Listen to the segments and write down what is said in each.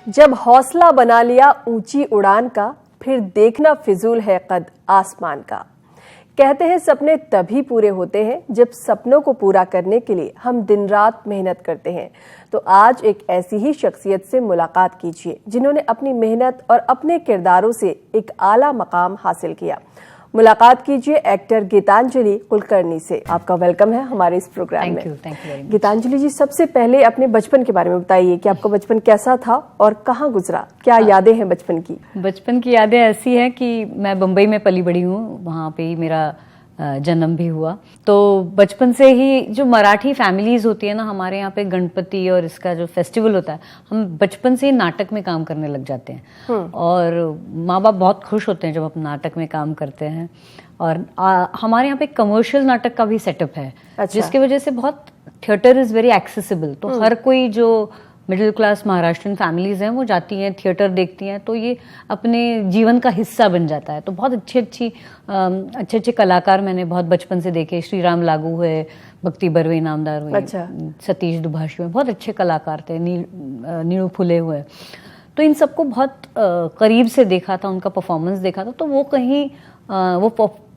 जब हौसला बना लिया ऊंची उड़ान का, फिर देखना फिजूल है कद आसमान का। कहते हैं सपने तभी पूरे होते हैं जब सपनों को पूरा करने के लिए हम दिन रात मेहनत करते हैं। तो आज एक ऐसी ही शख्सियत से मुलाकात कीजिए जिन्होंने अपनी मेहनत और अपने किरदारों से एक आला मकाम हासिल किया। मुलाकात कीजिए एक्टर गीतांजलि कुलकर्णी से। आपका वेलकम है हमारे इस प्रोग्राम में। Thank you. गीतांजलि जी, सबसे पहले अपने बचपन के बारे में बताइए कि आपका बचपन कैसा था और कहाँ गुजरा, क्या यादें हैं बचपन की? बचपन की यादें ऐसी हैं कि मैं बम्बई में पली बड़ी हूँ, वहाँ पे ही मेरा जन्म भी हुआ। तो बचपन से ही जो मराठी फैमिलीज होती है ना, हमारे यहाँ पे गणपति और इसका जो फेस्टिवल होता है, हम बचपन से ही नाटक में काम करने लग जाते हैं और माँ बाप बहुत खुश होते हैं जब हम नाटक में काम करते हैं। और हमारे यहाँ पे कमर्शियल नाटक का भी सेटअप है। अच्छा। जिसकी वजह से बहुत थिएटर इज वेरी एक्सेसिबल। तो हर कोई जो मिडिल क्लास महाराष्ट्रियन फैमिलीज हैं वो जाती हैं, थिएटर देखती हैं, तो ये अपने जीवन का हिस्सा बन जाता है। तो बहुत अच्छे कलाकार मैंने बहुत बचपन से देखे। श्री राम लागू हुए, भक्ति बर्वे इनामदार हुए। अच्छा। सतीश दुभाषी हुए, बहुत अच्छे कलाकार थे। नीलू फुले हुए। तो इन सबको बहुत करीब से देखा था, उनका परफॉर्मेंस देखा था। तो वो कहीं वो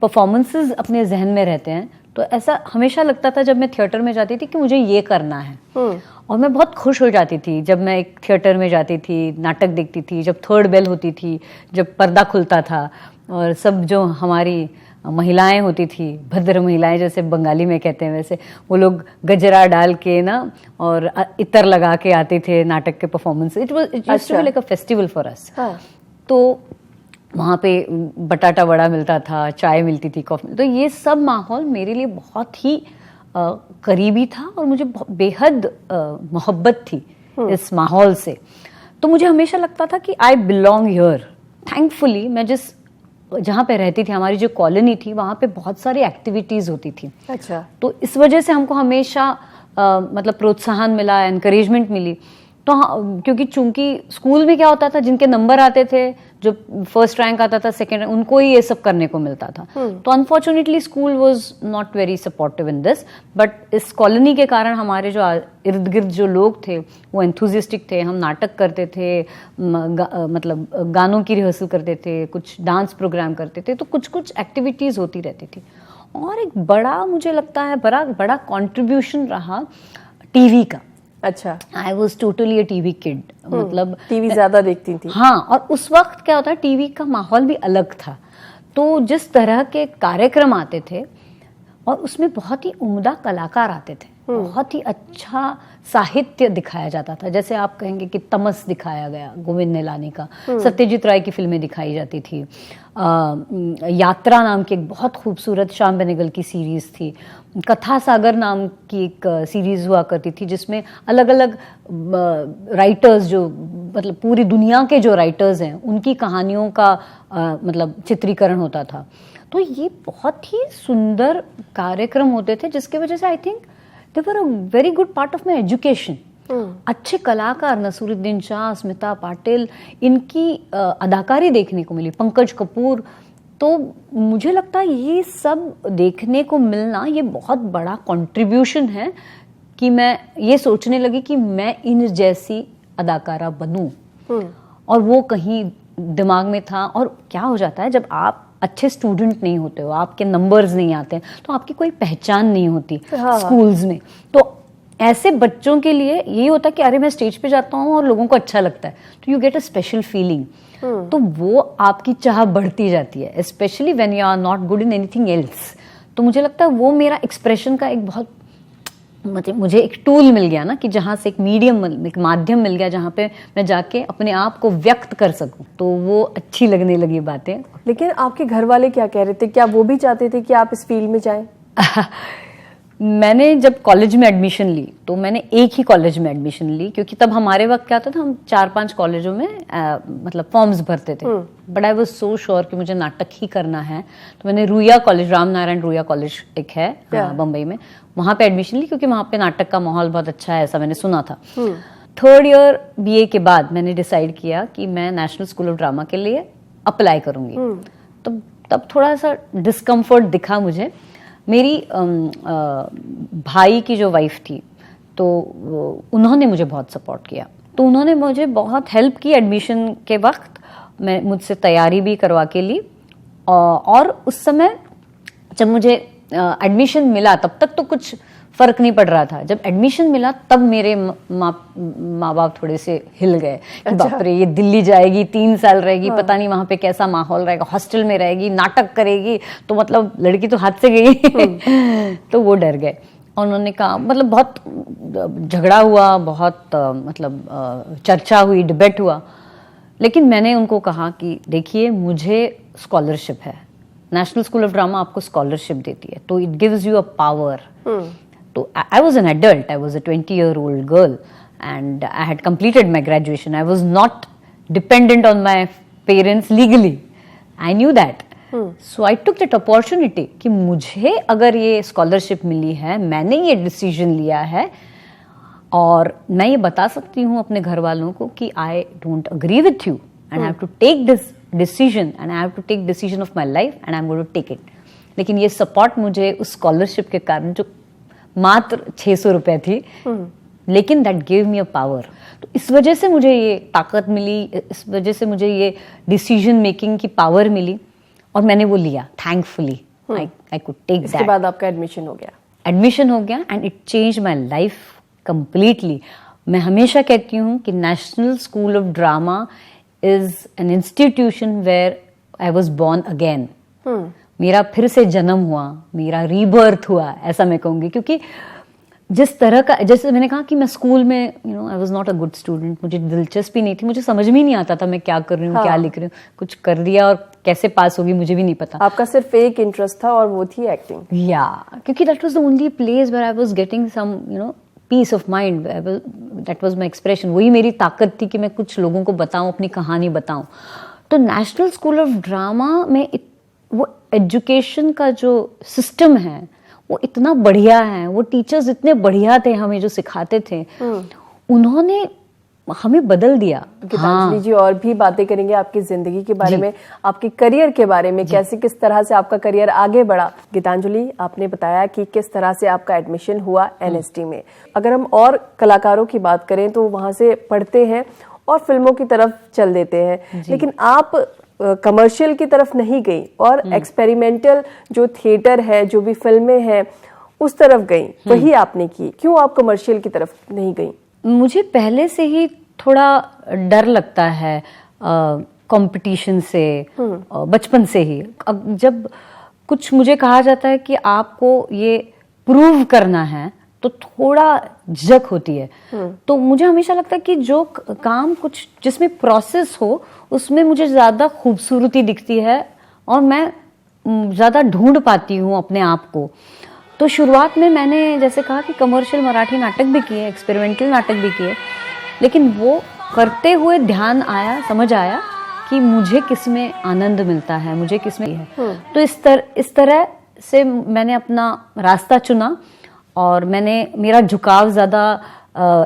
परफॉर्मेंसेस अपने जहन में रहते हैं। तो ऐसा हमेशा लगता था जब मैं थिएटर में जाती थी कि मुझे ये करना है। और मैं बहुत खुश हो जाती थी जब मैं एक थिएटर में जाती थी, नाटक देखती थी, जब थर्ड बेल होती थी, जब पर्दा खुलता था और सब जो हमारी महिलाएं होती थी, भद्र महिलाएं जैसे बंगाली में कहते हैं, वैसे वो लोग गजरा डाल के ना और इतर लगा के आते थे नाटक के performance. It was like a festival for us. तो वहाँ पे बटाटा वड़ा मिलता था, चाय मिलती थी, कॉफी। तो ये सब माहौल मेरे लिए बहुत ही करीबी था और मुझे बेहद मोहब्बत थी इस माहौल से। तो मुझे हमेशा लगता था कि आई बिलोंग हियर। थैंकफुली मैं जहाँ पे रहती थी, हमारी जो कॉलोनी थी, वहाँ पे बहुत सारी एक्टिविटीज होती थी। अच्छा। तो इस वजह से हमको हमेशा मतलब प्रोत्साहन मिला, एनकरेजमेंट मिली। तो हाँ, क्योंकि चूंकि स्कूल में क्या होता था, जिनके नंबर आते थे, जो फर्स्ट रैंक आता था, सेकंड, उनको ही ये सब करने को मिलता था। तो unfortunately school was not very supportive in this. But इस कॉलोनी के कारण हमारे जो इर्द गिर्द जो लोग थे वो एंथुजियास्टिक थे। हम नाटक करते थे, मतलब गानों की रिहर्सल करते थे, कुछ डांस प्रोग्राम करते थे। तो कुछ एक्टिविटीज होती रहती थी। और एक बड़ा, मुझे लगता है बड़ा कॉन्ट्रीब्यूशन रहा टीवी का। अच्छा। I was totally a TV kid. मतलब टीवी ज्यादा देखती थी। हाँ, और उस वक्त क्या होता है, टीवी का माहौल भी अलग था। तो जिस तरह के कार्यक्रम आते थे और उसमें बहुत ही उम्दा कलाकार आते थे, बहुत ही अच्छा साहित्य दिखाया जाता था। जैसे आप कहेंगे कि तमस दिखाया गया गोविंद निलानी का, सत्यजीत राय की फिल्में दिखाई जाती थी। यात्रा नाम की एक बहुत खूबसूरत श्याम बेनेगल की सीरीज थी। कथा सागर नाम की एक सीरीज हुआ करती थी जिसमें अलग अलग राइटर्स, जो मतलब पूरी दुनिया के जो राइटर्स हैं, उनकी कहानियों का मतलब चित्रीकरण होता था। तो ये बहुत ही सुंदर कार्यक्रम होते थे जिसकी वजह से I think they were a very good part of my education. अच्छे कलाकार, नसीरुद्दीन शाह, स्मिता पाटिल, इनकी अदाकारी देखने को मिली, पंकज कपूर। तो मुझे लगता है ये सब देखने को मिलना ये बहुत बड़ा कंट्रीब्यूशन है कि मैं ये सोचने लगी कि मैं इन जैसी अदाकारा बनूं। और वो कहीं दिमाग में था। और क्या हो जाता है, जब आप अच्छे स्टूडेंट नहीं होते हो, आपके नंबर्स नहीं आते, तो आपकी कोई पहचान नहीं होती स्कूल्स में। तो ऐसे बच्चों के लिए यही होता है कि अरे मैं स्टेज पे जाता हूँ और लोगों को अच्छा लगता है, तो you get a special feeling. तो वो आपकी चाह बढ़ती जाती है, specially when you are not good in anything else. तो मुझे लगता है वो मेरा एक्सप्रेशन का एक बहुत, मुझे एक टूल मिल गया ना, कि जहाँ से एक मीडियम, एक माध्यम मिल गया जहाँ पे मैं जाके अपने आप को व्यक्त कर सकूं। तो वो अच्छी लगने लगी बातें। लेकिन आपके घर वाले क्या कह रहे थे? क्या वो भी चाहते थे कि आप इस फील्ड में जाएं? मैंने जब कॉलेज में एडमिशन ली तो मैंने एक ही कॉलेज में एडमिशन ली, क्योंकि तब हमारे वक्त क्या होता था, हम 4-5 कॉलेजों में मतलब फॉर्म्स भरते थे। But I was so sure कि मुझे नाटक ही करना है। तो मैंने रुया कॉलेज, राम नारायण रुया कॉलेज एक है बम्बई में, वहां पे एडमिशन ली, क्योंकि वहां पे नाटक का माहौल बहुत अच्छा है, ऐसा मैंने सुना था। थर्ड ईयर बीए के बाद मैंने डिसाइड किया कि मैं नेशनल स्कूल ऑफ ड्रामा के लिए अप्लाई करूंगी। तो तब थोड़ा सा डिस्कम्फर्ट दिखा मुझे। मेरी भाई की जो वाइफ थी, तो उन्होंने मुझे बहुत सपोर्ट किया तो उन्होंने मुझे बहुत हेल्प की एडमिशन के वक्त, मैं मुझसे तैयारी भी करवा के ली। और उस समय जब मुझे एडमिशन मिला तब तक तो कुछ फर्क नहीं पड़ रहा था। जब एडमिशन मिला तब मेरे माँ बाप थोड़े से हिल गए कि बाप रे, ये दिल्ली जाएगी, 3 साल रहेगी, पता नहीं वहां पे कैसा माहौल रहेगा, हॉस्टल में रहेगी, नाटक करेगी, तो मतलब लड़की तो हाथ से गई। तो वो डर गए। और उन्होंने कहा, मतलब बहुत झगड़ा हुआ, बहुत मतलब चर्चा हुई, डिबेट हुआ, लेकिन मैंने उनको कहा कि देखिए, मुझे स्कॉलरशिप है, नेशनल स्कूल ऑफ ड्रामा आपको स्कॉलरशिप देती है, तो it gives you a power. तो I was an adult, I was a 20-year-old girl and I had completed my graduation. I was not dependent on my parents legally. I knew that. So I took that opportunity कि मुझे अगर ये scholarship मिली है, मैंने ये decision लिया है, और मैं ये बता सकती हूँ अपने घर वालों को कि I don't agree with you and I have to take this decision and I have to take decision of my life and I am going to take it. लेकिन ये सपोर्ट मुझे उस स्कॉलरशिप के कारण, जो मात्र 600 रुपए थी, लेकिन that give me a power. तो इस वजह से मुझे ये ताकत मिली, इस वजह से मुझे ये डिसीजन मेकिंग की पावर मिली, और मैंने वो लिया thankfully. I could take that. इसके बाद आपका एडमिशन हो गया? एडमिशन हो गया and it change my life completely. मैं हमेशा कहती हूँ कि National school of Drama is an institution where I was born again. मेरा फिर से जन्म हुआ, मेरा रीबर्थ हुआ, ऐसा मैं कहूँगी। क्योंकि जिस तरह का, जैसे मैंने कहा कि मैं स्कूल में I was not a good student, मुझे दिलचस्पी नहीं थी, मुझे समझ में नहीं आता था मैं क्या कर रही हूँ, क्या लिख रही हूँ, कुछ कर दिया और कैसे पास होगी मुझे भी नहीं पता। आपका सिर्फ एक इंटरेस्ट था और वो थी एक्टिंग। क्योंकि that was the only place where I was getting some peace of mind, that was my expression. वही मेरी ताकत थी कि मैं कुछ लोगों को बताऊं, अपनी कहानी बताऊं। तो नेशनल स्कूल ऑफ ड्रामा में वो एजुकेशन का जो सिस्टम है वो इतना बढ़िया है, वो टीचर्स इतने बढ़िया थे, हमें जो सिखाते थे, उन्होंने हमें बदल दिया। गीतांजलि जी, और भी बातें करेंगे आपकी जिंदगी के बारे में, आपके करियर के बारे में, कैसे किस तरह से आपका करियर आगे बढ़ा। गीतांजलि, आपने बताया कि किस तरह से आपका एडमिशन हुआ एनएसडी में। अगर हम और कलाकारों की बात करें तो वहां से पढ़ते हैं और फिल्मों की तरफ चल देते हैं, लेकिन आप कमर्शियल की तरफ नहीं गई और एक्सपेरिमेंटल जो थिएटर है, जो भी फिल्में हैं, उस तरफ गई, वही आपने की। क्यों आप कमर्शियल की तरफ नहीं गई? मुझे पहले से ही थोड़ा डर लगता है कंपटीशन से, बचपन से ही। जब कुछ मुझे कहा जाता है कि आपको ये प्रूव करना है, तो थोड़ा झिझक होती है। तो मुझे हमेशा लगता है कि जो काम कुछ जिसमें प्रोसेस हो, उसमें मुझे ज्यादा खूबसूरती दिखती है और मैं ज्यादा ढूंढ पाती हूँ अपने आप को। तो शुरुआत में मैंने जैसे कहा कि कमर्शियल मराठी नाटक भी किए, एक्सपेरिमेंटल नाटक भी किए, लेकिन वो करते हुए ध्यान आया, समझ आया कि मुझे किसमें आनंद मिलता है, मुझे किसमें है। तो इस तरह से मैंने अपना रास्ता चुना और मेरा झुकाव ज्यादा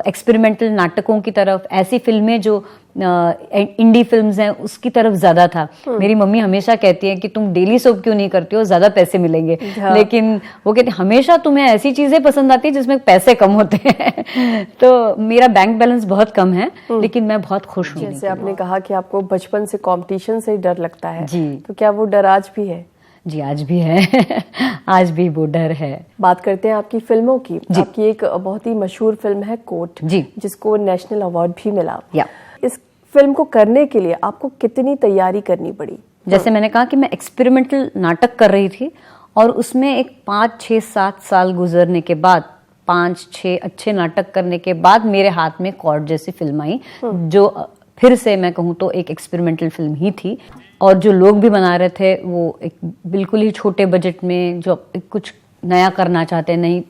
एक्सपेरिमेंटल नाटकों की तरफ, ऐसी फिल्में जो इंडी फिल्म्स हैं उसकी तरफ ज्यादा था। मेरी मम्मी हमेशा कहती है कि तुम डेली सोप क्यों नहीं करती हो, ज्यादा पैसे मिलेंगे। लेकिन वो कहते हमेशा तुम्हें ऐसी चीजें पसंद आती है जिसमें पैसे कम होते हैं। तो मेरा बैंक बैलेंस बहुत कम है, लेकिन मैं बहुत खुश हूँ। जैसे आपने कहा कि आपको बचपन से कंपटीशन से डर लगता है जी, तो क्या वो डर आज भी है? जी, आज भी है। आज भी वो डर है। बात करते हैं आपकी फिल्मों की। आपकी एक बहुत ही मशहूर फिल्म है कोर्ट, जिसको नेशनल अवार्ड भी मिला। इस फिल्म को करने के लिए आपको कितनी तैयारी करनी पड़ी? जैसे मैंने कहा कि मैं एक्सपेरिमेंटल नाटक कर रही थी और उसमें एक 5, 6, 7 साल गुजरने के बाद, 5, 6 अच्छे नाटक करने के बाद मेरे हाथ में कोर्ट जैसी फिल्म आई, जो फिर से मैं कहूँ तो एक एक्सपेरिमेंटल फिल्म ही थी। और जो लोग भी बना रहे थे वो एक बिल्कुल ही छोटे बजट में जो कुछ नया करना चाहते हैं, नई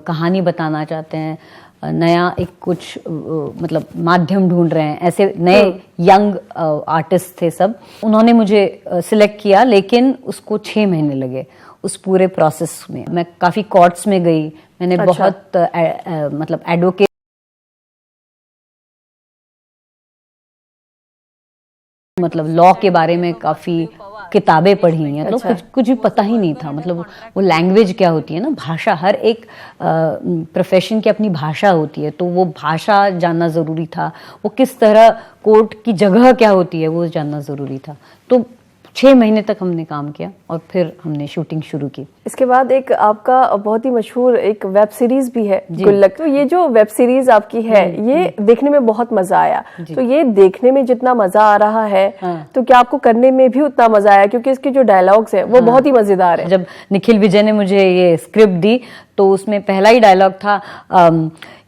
कहानी बताना चाहते हैं, नया एक कुछ मतलब माध्यम ढूंढ रहे हैं, ऐसे नए यंग आर्टिस्ट थे सब। उन्होंने मुझे सिलेक्ट किया, लेकिन उसको 6 महीने लगे उस पूरे प्रोसेस में। मैं काफी कोर्ट्स में गई, मैंने बहुत मतलब एडवोकेट मतलब लॉ के बारे में काफी किताबें पढ़ी हैं, मतलब कुछ भी पता ही नहीं था। मतलब वो लैंग्वेज क्या होती है ना, भाषा, हर एक प्रोफेशन की अपनी भाषा होती है, तो वो भाषा जानना ज़रूरी था। वो किस तरह कोर्ट की जगह क्या होती है वो जानना ज़रूरी था। तो 6 महीने तक हमने काम किया और फिर हमने शूटिंग शुरू की। इसके बाद एक आपका बहुत ही मशहूर एक वेब सीरीज भी है गुल्लक। तो ये जो वेब सीरीज आपकी है ये देखने में बहुत मजा आया। तो ये देखने में जितना मजा आ रहा है तो क्या आपको करने में भी उतना मजा आया, क्योंकि इसके जो डायलॉग्स हैं वो बहुत ही मजेदार है। जब निखिल विजय ने मुझे ये स्क्रिप्ट दी तो उसमें पहला ही डायलॉग था,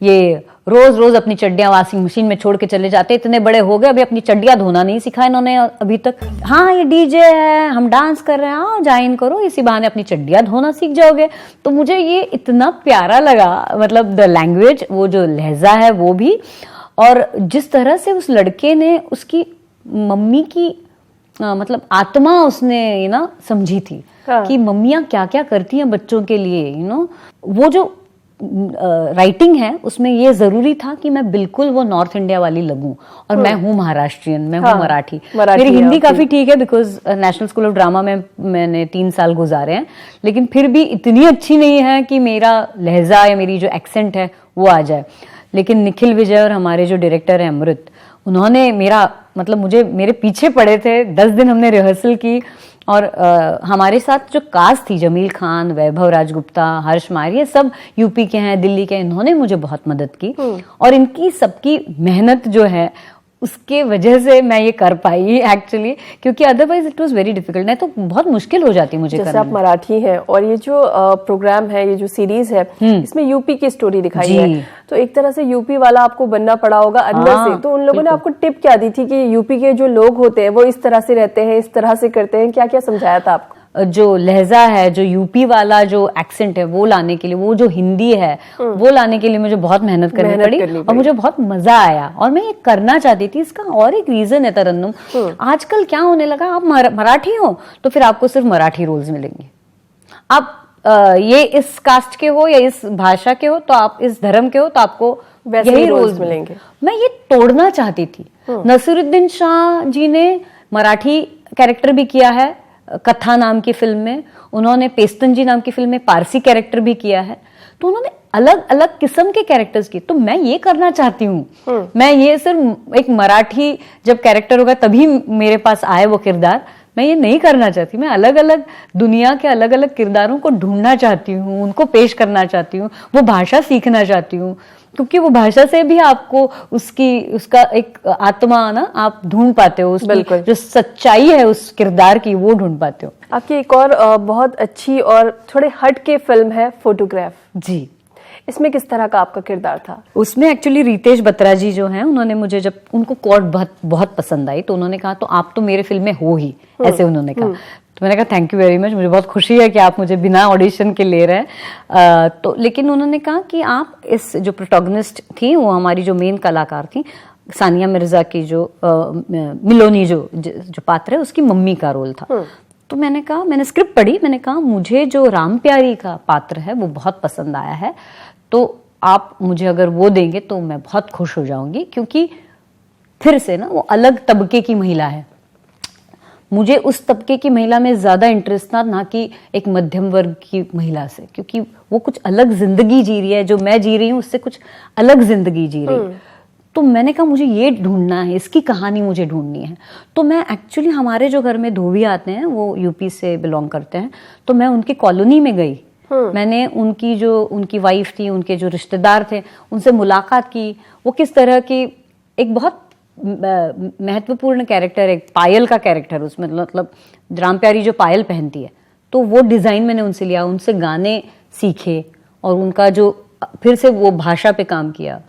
ये रोज रोज अपनी चड्डियां वॉशिंग मशीन में छोड़ के चले जाते, इतने बड़े हो गए अभी अपनी चड्डियां धोना नहीं सिखा इन्होंने अभी तक। हाँ ये डीजे है, हम डांस कर रहे हैं, हाँ ज्वाइन करो, इसी बहाने अपनी चड्डियां धोना सीख जाओगे। तो मुझे ये इतना प्यारा लगा, मतलब द लैंग्वेज, वो जो लहजा है वो भी, और जिस तरह से उस लड़के ने उसकी मम्मी की मतलब आत्मा उसने ना समझी थी कि मम्मियाँ क्या क्या करती हैं बच्चों के लिए, वो जो राइटिंग है उसमें ये जरूरी था कि मैं बिल्कुल वो नॉर्थ इंडिया वाली लगूं। और मैं हूँ महाराष्ट्रियन, मैं हूँ मराठी। मेरी हिंदी काफी ठीक है because national school of drama में मैंने 3 साल गुजारे हैं, लेकिन फिर भी इतनी अच्छी नहीं है कि मेरा लहजा या मेरी जो एक्सेंट है वो आ जाए। लेकिन निखिल विजय और हमारे जो डायरेक्टर है अमृत, उन्होंने मेरा मतलब मुझे मेरे पीछे पड़े थे। 10 दिन हमने रिहर्सल की और हमारे साथ जो कास्ट थी, जमील खान, वैभव राजगुप्ता, हर्ष मार, ये सब यूपी के हैं, दिल्ली के, इन्होंने मुझे बहुत मदद की। और इनकी सबकी मेहनत जो है उसके वजह से मैं ये कर पाई एक्चुअली, क्योंकि otherwise it was very difficult, नहीं तो बहुत मुश्किल हो जाती मुझे। जैसे आप मराठी हैं और ये जो प्रोग्राम है, ये जो सीरीज है, इसमें यूपी की स्टोरी दिखाई है, तो एक तरह से यूपी वाला आपको बनना पड़ा होगा अंदर से। तो उन लोगों ने आपको टिप क्या दी थी कि यूपी के जो लोग होते हैं वो इस तरह से रहते हैं, इस तरह से करते हैं, क्या क्या समझाया था आपको? जो लहजा है, जो यूपी वाला जो एक्सेंट है वो लाने के लिए, वो जो हिंदी है वो लाने के लिए मुझे बहुत मेहनत करनी पड़ी और मुझे बहुत मजा आया और मैं ये करना चाहती थी। इसका और एक रीजन है तरन्नुम, आजकल क्या होने लगा, आप मराठी हो तो फिर आपको सिर्फ मराठी रोल्स मिलेंगे। आप ये इस कास्ट के हो या इस भाषा के हो तो आप इस धर्म के हो तो आपको यही रोल्स मिलेंगे। मैं ये तोड़ना चाहती थी। नसीरुद्दीन शाह जी ने मराठी कैरेक्टर भी किया है कथा नाम की फिल्म में, उन्होंने पेस्तनजी नाम की फिल्म में पारसी कैरेक्टर भी किया है, तो उन्होंने अलग अलग किस्म के कैरेक्टर्स किए। तो मैं ये करना चाहती हूँ, मैं ये सिर्फ एक मराठी जब कैरेक्टर होगा तभी मेरे पास आए वो किरदार, मैं ये नहीं करना चाहती। मैं अलग अलग दुनिया के अलग अलग किरदारों को ढूंढना चाहती हूँ, उनको पेश करना चाहती हूँ, वो भाषा सीखना चाहती हूँ, क्योंकि वो भाषा से भी आपको उसका एक आत्मा ना आप ढूंढ पाते हो, उसकी जो सच्चाई है उस किरदार की वो ढूंढ पाते हो। आपकी एक और बहुत अच्छी और थोड़े हट के फिल्म है फोटोग्राफ जी, इसमें किस तरह का आपका किरदार था? उसमें एक्चुअली रितेश बत्रा जी जो हैं, उन्होंने मुझे जब उनको कोट बहुत पसंद आई तो उन्होंने कहा तो आप तो मेरे फिल्म में हो ही, ऐसे उन्होंने कहा। तो मैंने कहा थैंक यू वेरी मच, मुझे बहुत खुशी है कि आप मुझे बिना ऑडिशन के ले रहे हैं। तो लेकिन उन्होंने कहा कि आप इस जो प्रोटोगनिस्ट थी, वो हमारी जो मेन कलाकार थी सानिया मिर्जा की जो मिलोनी जो पात्र है उसकी मम्मी का रोल था। तो मैंने कहा, मैंने स्क्रिप्ट पढ़ी, मैंने कहा मुझे जो राम प्यारी का पात्र है वो बहुत पसंद आया है, तो आप मुझे अगर वो देंगे तो मैं बहुत खुश हो जाऊंगी, क्योंकि फिर से ना वो अलग तबके की महिला है। मुझे उस तबके की महिला में ज्यादा इंटरेस्ट था ना कि एक मध्यम वर्ग की महिला से, क्योंकि वो कुछ अलग जिंदगी जी रही है, जो मैं जी रही हूँ उससे कुछ अलग जिंदगी जी रही है। तो मैंने कहा मुझे ये ढूंढना है, इसकी कहानी मुझे ढूंढनी है। तो मैं एक्चुअली, हमारे जो घर में धोबी आते हैं वो यूपी से बिलोंग करते हैं, तो मैं उनकी कॉलोनी में गई। मैंने उनकी वाइफ थी, उनके जो रिश्तेदार थे, उनसे मुलाकात की। वो किस तरह की एक बहुत महत्वपूर्ण कैरेक्टर, एक पायल का कैरेक्टर उसमें, मतलब राम प्यारी जो पायल पहनती है, तो वो डिजाइन मैंने उनसे लिया, उनसे गाने सीखे और उनका जो फिर से वो भाषा पे काम किया।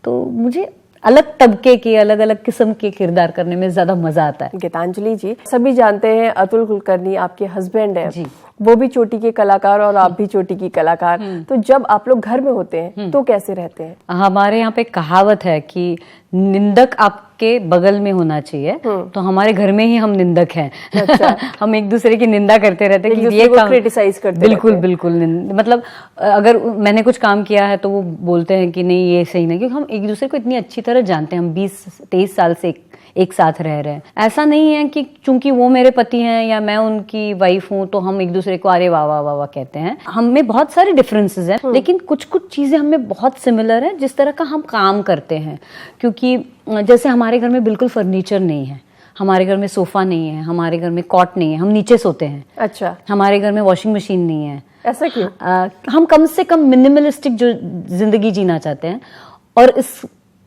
तो मुझे अलग तबके के, अलग अलग किस्म के किरदार करने में ज्यादा मजा आता है। गीतांजलि जी, सभी जानते हैं अतुल कुलकर्णी आपके हस्बैंड हैं, वो भी चोटी के कलाकार और आप भी चोटी की कलाकार, तो जब आप लोग घर में होते हैं तो कैसे रहते हैं? हमारे यहाँ पे कहावत है कि निंदक आपके बगल में होना चाहिए, तो हमारे घर में ही हम निंदक हैं। अच्छा। हम एक दूसरे की निंदा करते रहते हैं कि ये काम क्रिटिसाइज करते बिल्कुल बिल्कुल मतलब अगर मैंने कुछ काम किया है तो वो बोलते हैं कि नहीं ये सही नहीं, क्योंकि हम एक दूसरे को इतनी अच्छी तरह जानते हैं। हम 20-23 साल से एक साथ रह रहे हैं। ऐसा नहीं है कि चूंकि वो मेरे पति हैं या मैं उनकी वाइफ हूं तो हम एक दूसरे को अरे वाह वाह वाह वाह कहते हैं। हमें बहुत सारे डिफरेंसेस हैं, लेकिन कुछ कुछ चीजें हमें बहुत सिमिलर है, जिस तरह का हम काम करते हैं। क्योंकि जैसे हमारे घर में बिल्कुल फर्नीचर नहीं है, हमारे घर में सोफा नहीं है, हमारे घर में कॉट नहीं है, हम नीचे सोते हैं। अच्छा। हमारे घर में वॉशिंग मशीन नहीं है। ऐसा क्यों? हम कम से कम मिनिमलिस्टिक जो जिंदगी जीना चाहते हैं, और इस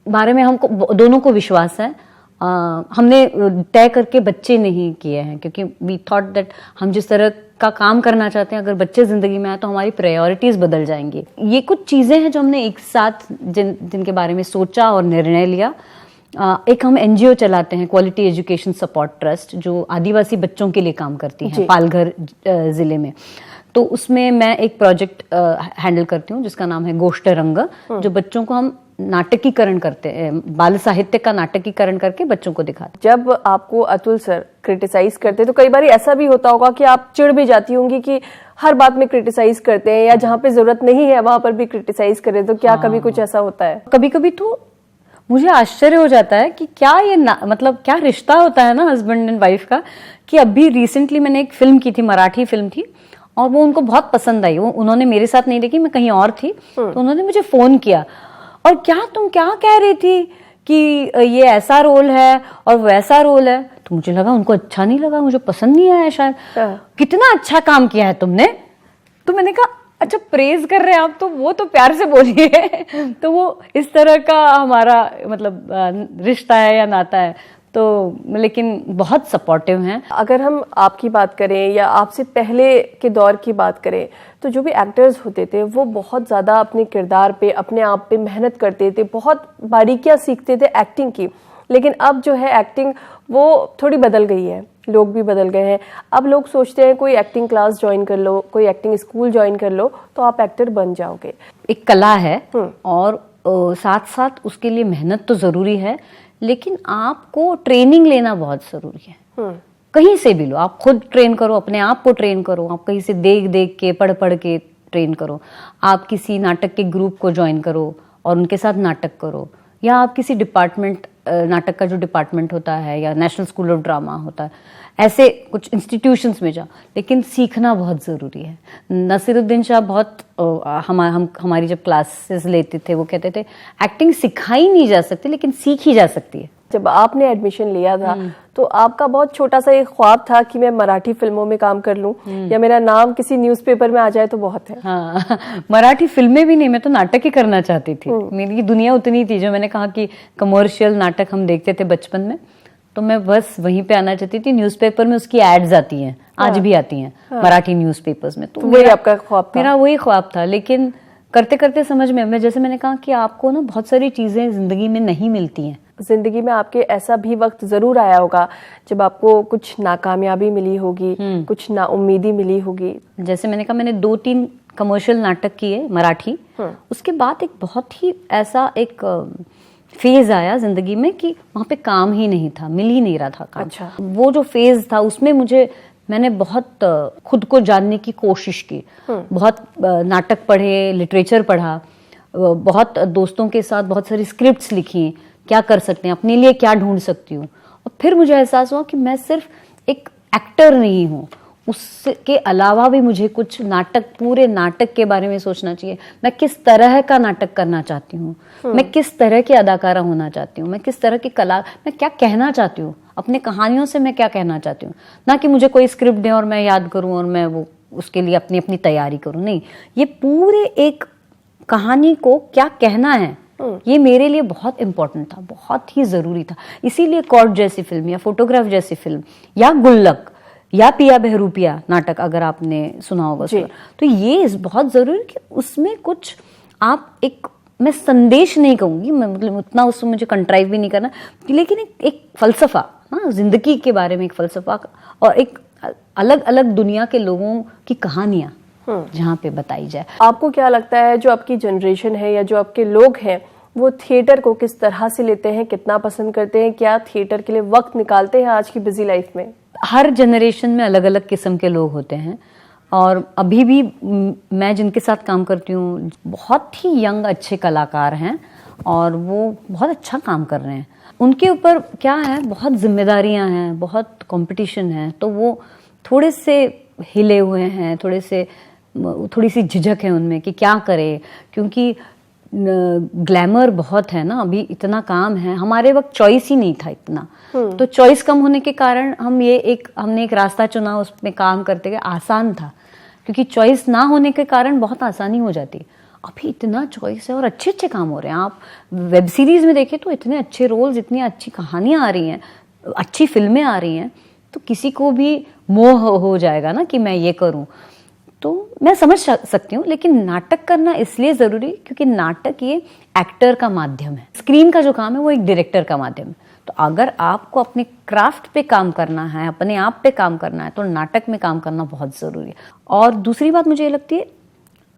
बारे में हमको दोनों को विश्वास है। हमने तय करके बच्चे नहीं किए हैं, क्योंकि वी थॉट दैट हम जिस तरह का काम करना चाहते हैं, अगर बच्चे जिंदगी में आए तो हमारी प्रायोरिटीज बदल जाएंगी। ये कुछ चीजें हैं जो हमने एक साथ जिनके बारे में सोचा और निर्णय लिया। एक हम एनजीओ चलाते हैं, क्वालिटी एजुकेशन सपोर्ट ट्रस्ट, जो आदिवासी बच्चों के लिए काम करती है पालघर जिले में। तो उसमें मैं एक प्रोजेक्ट हैंडल करती हूँ जिसका नाम है गोष्ठ रंग, जो बच्चों को हम नाटकीकरण करते हैं, बाल साहित्य का नाटकीकरण करके बच्चों को दिखाते। जब आपको अतुल सर क्रिटिसाइज करते तो कई बार ऐसा भी होता होगा कि आप चिढ़ भी जाती होंगी कि हर बात में क्रिटिसाइज करते हैं, या जहाँ पे जरूरत नहीं है वहां पर भी क्रिटिसाइज करें, तो क्या कभी कुछ ऐसा होता है? कभी कभी तो मुझे आश्चर्य हो जाता है कि क्या ये मतलब क्या रिश्ता होता है ना हस्बैंड एंड वाइफ का। कि अभी रिसेंटली मैंने एक फिल्म की थी, मराठी फिल्म थी, और वो उनको बहुत पसंद आई। वो उन्होंने मेरे साथ नहीं देखी, मैं कहीं और थी, तो उन्होंने मुझे फोन किया, और तुम क्या कह रही थी कि ये ऐसा रोल है और वैसा रोल है। तो मुझे लगा उनको अच्छा नहीं लगा, मुझे पसंद नहीं आया शायद। कितना अच्छा काम किया है तुमने। तो मैंने कहा अच्छा प्रेज कर रहे हैं आप, तो वो तो प्यार से बोलिए। तो वो इस तरह का हमारा मतलब रिश्ता है या नाता है। तो लेकिन बहुत सपोर्टिव हैं। अगर हम आपकी बात करें या आपसे पहले के दौर की बात करें, तो जो भी एक्टर्स होते थे वो बहुत ज़्यादा अपने किरदार पे, अपने आप पे मेहनत करते थे, बहुत बारीकियां सीखते थे एक्टिंग की। लेकिन अब जो है एक्टिंग वो थोड़ी बदल गई है, लोग भी बदल गए हैं। अब लोग सोचते हैं कोई एक्टिंग क्लास ज्वाइन कर लो, कोई एक्टिंग स्कूल ज्वाइन कर लो तो आप एक्टर बन जाओगे। एक कला है और साथ साथ उसके लिए मेहनत तो ज़रूरी है, लेकिन आपको ट्रेनिंग लेना बहुत ज़रूरी है। कहीं से भी लो, आप खुद ट्रेन करो, अपने आप को ट्रेन करो, आप कहीं से देख देख के पढ़ पढ़ के ट्रेन करो, आप किसी नाटक के ग्रुप को ज्वाइन करो और उनके साथ नाटक करो, या आप किसी डिपार्टमेंट, नाटक का जो डिपार्टमेंट होता है या नेशनल स्कूल ऑफ ड्रामा होता है, ऐसे कुछ इंस्टीट्यूशंस में जाओ। लेकिन सीखना बहुत ज़रूरी है। नसीरुद्दीन शाह बहुत हमारी जब क्लासेस लेते थे वो कहते थे एक्टिंग सिखाई नहीं जा सकती लेकिन सीखी जा सकती है। जब आपने एडमिशन लिया था तो आपका बहुत छोटा सा एक ख्वाब था कि मैं मराठी फिल्मों में काम कर लूं या मेरा नाम किसी न्यूज़पेपर में आ जाए तो बहुत है। हाँ, मराठी फिल्में भी नहीं, मैं तो नाटक ही करना चाहती थी। मेरी दुनिया उतनी थी, जो मैंने कहा कि कमर्शियल नाटक हम देखते थे बचपन में, तो मैं बस वहीं पे आना चाहती थी। न्यूज़पेपर में उसकी एड्स आती हैं, आज भी आती हैं मराठी न्यूज़पेपर्स में। तो वही आपका ख्वाब था? मेरा वही ख्वाब था, लेकिन करते करते समझ में, जैसे मैंने कहा कि आपको ना बहुत सारी चीजें जिंदगी में नहीं मिलती हैं। जिंदगी में आपके ऐसा भी वक्त जरूर आया होगा जब आपको कुछ नाकामयाबी मिली होगी, कुछ नाउम्मीदी मिली होगी। जैसे मैंने कहा, मैंने 2-3 कमर्शियल नाटक किए मराठी। उसके बाद एक बहुत ही ऐसा एक फेज आया जिंदगी में कि वहां पे काम ही नहीं था, मिल ही नहीं रहा था काम। अच्छा। वो जो फेज था उसमें मैंने बहुत खुद को जानने की कोशिश की, बहुत नाटक पढ़े, लिटरेचर पढ़ा, बहुत दोस्तों के साथ बहुत सारी स्क्रिप्ट्स लिखी, क्या कर सकते हैं, अपने लिए क्या ढूंढ सकती हूँ। और फिर मुझे एहसास हुआ कि मैं सिर्फ एक एक्टर नहीं हूँ, उसके अलावा भी मुझे कुछ पूरे नाटक के बारे में सोचना चाहिए। मैं किस तरह का नाटक करना चाहती हूँ, मैं किस तरह की अदाकारा होना चाहती हूँ, मैं किस तरह की कला, मैं क्या कहना चाहती हूँ, अपने कहानियों से मैं क्या कहना चाहती हूँ। ना कि मुझे कोई स्क्रिप्ट दे और मैं याद करूँ और मैं वो उसके लिए अपनी अपनी तैयारी करूँ, नहीं। ये पूरे एक कहानी को क्या कहना है, ये मेरे लिए बहुत इंपॉर्टेंट था, बहुत ही जरूरी था। इसीलिए कॉर्ड जैसी फिल्म या फोटोग्राफ जैसी फिल्म या गुल्लक या पिया बहरूपिया नाटक, अगर आपने सुना होगा, तो ये बहुत जरूरी कि उसमें कुछ आप मैं संदेश नहीं कहूंगी, मैं मतलब उतना उसमें मुझे कंट्राइव भी नहीं करना, लेकिन एक फलसफा, हाँ, जिंदगी के बारे में एक फलसफा और एक अलग अलग दुनिया के लोगों की कहानियां जहाँ पे बताई जाए। आपको क्या लगता है जो आपकी जनरेशन है या जो आपके लोग हैं वो थिएटर को किस तरह से लेते हैं, कितना पसंद करते हैं, क्या थिएटर के लिए वक्त निकालते हैं आज की बिजी लाइफ में? हर जनरेशन में अलग अलग किस्म के लोग होते हैं और अभी भी मैं जिनके साथ काम करती हूँ बहुत ही यंग अच्छे कलाकार हैं और वो बहुत अच्छा काम कर रहे हैं। उनके ऊपर क्या है, बहुत जिम्मेदारियां हैं, बहुत कंपटीशन है, तो वो थोड़े से हिले हुए हैं, थोड़ी सी झिझक है उनमें कि क्या करे, क्योंकि ग्लैमर बहुत है ना, अभी इतना काम है। हमारे वक्त चॉइस ही नहीं था इतना, तो चॉइस कम होने के कारण हमने एक रास्ता चुना, उसमें काम करते गए, आसान था, क्योंकि चॉइस ना होने के कारण बहुत आसानी हो जाती। अभी इतना चॉइस है और अच्छे अच्छे काम हो रहे हैं। आप वेब सीरीज में देखें तो इतने अच्छे रोल्स, इतनी अच्छी कहानियां आ रही हैं, अच्छी फिल्में आ रही हैं, तो किसी को भी मोह हो जाएगा ना कि मैं ये करूं। तो मैं समझ सकती हूँ, लेकिन नाटक करना इसलिए जरूरी क्योंकि नाटक ये एक्टर का माध्यम है, स्क्रीन का जो काम है वो एक डायरेक्टर का माध्यम है। तो अगर आपको अपने क्राफ्ट पे काम करना है, अपने आप पे काम करना है, तो नाटक में काम करना बहुत जरूरी है। और दूसरी बात मुझे ये लगती है,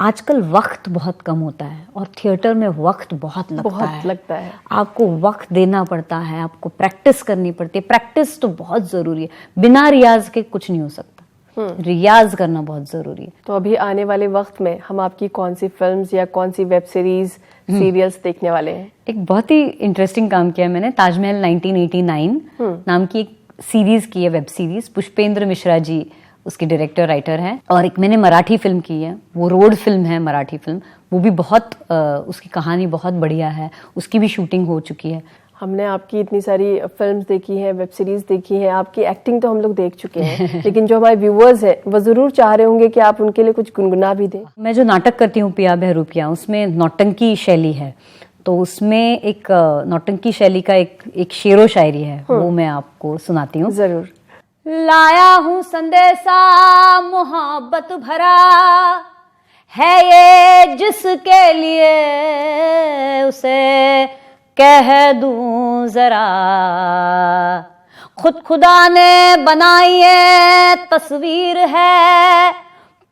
आजकल वक्त बहुत कम होता है और थिएटर में वक्त बहुत लगता है। आपको वक्त देना पड़ता है, आपको प्रैक्टिस करनी पड़ती है। प्रैक्टिस तो बहुत जरूरी है, बिना रियाज के कुछ नहीं हो सकता। रियाज करना बहुत जरूरी है। तो अभी आने वाले वक्त में हम आपकी कौन सी फिल्म्स या कौन सी वेब सीरीज, सीरियल्स देखने वाले हैं? एक बहुत ही इंटरेस्टिंग काम किया है मैंने, ताजमहल 1989 नाम की एक सीरीज की है, वेब सीरीज। पुष्पेंद्र मिश्रा जी उसके डायरेक्टर राइटर हैं। और एक मैंने मराठी फिल्म की है, वो रोड फिल्म है, मराठी फिल्म, वो भी बहुत उसकी कहानी बहुत बढ़िया है, उसकी भी शूटिंग हो चुकी है। हमने आपकी इतनी सारी फिल्म्स देखी हैं, वेब सीरीज देखी हैं, आपकी एक्टिंग तो हम लोग देख चुके हैं लेकिन जो हमारे व्यूअर्स हैं वो जरूर चाह रहे होंगे कि आप उनके लिए कुछ गुनगुना भी दें। मैं जो नाटक करती हूँ पिया बहरूपिया, उसमें नौटंकी शैली है, तो उसमें एक नौटंकी शैली का एक शेरो शायरी है, वो मैं आपको सुनाती हूँ। जरूर। लाया हूँ संदेशा मोहब्बत भरा है ये, जिसके लिए उसे कह दूं जरा। खुदा ने बनाई ये तस्वीर है,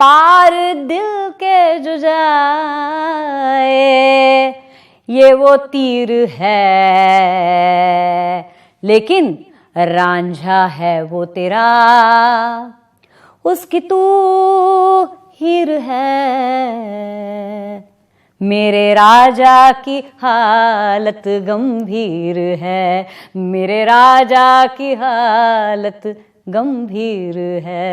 पार दिल के जो जाए ये वो तीर है, लेकिन रांझा है वो तेरा, उसकी तू हीर है। मेरे राजा की हालत गंभीर है, मेरे राजा की हालत गंभीर है।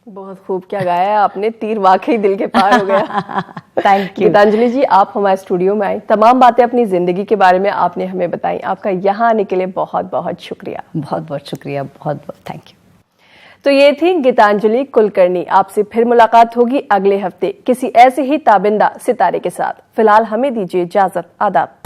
बहुत खूब, क्या गाया है आपने, तीर वाकई दिल के पार हो गया। थैंक यू गीतांजलि जी, आप हमारे स्टूडियो में आई, तमाम बातें अपनी जिंदगी के बारे में आपने हमें बताई। आपका यहाँ आने के लिए बहुत बहुत शुक्रिया। बहुत बहुत शुक्रिया, बहुत बहुत थैंक यू। तो ये थी गीतांजलि कुलकर्णी। आपसे फिर मुलाकात होगी अगले हफ्ते किसी ऐसे ही ताबिंदा सितारे के साथ। फिलहाल हमें दीजिए इजाजत। आदाब।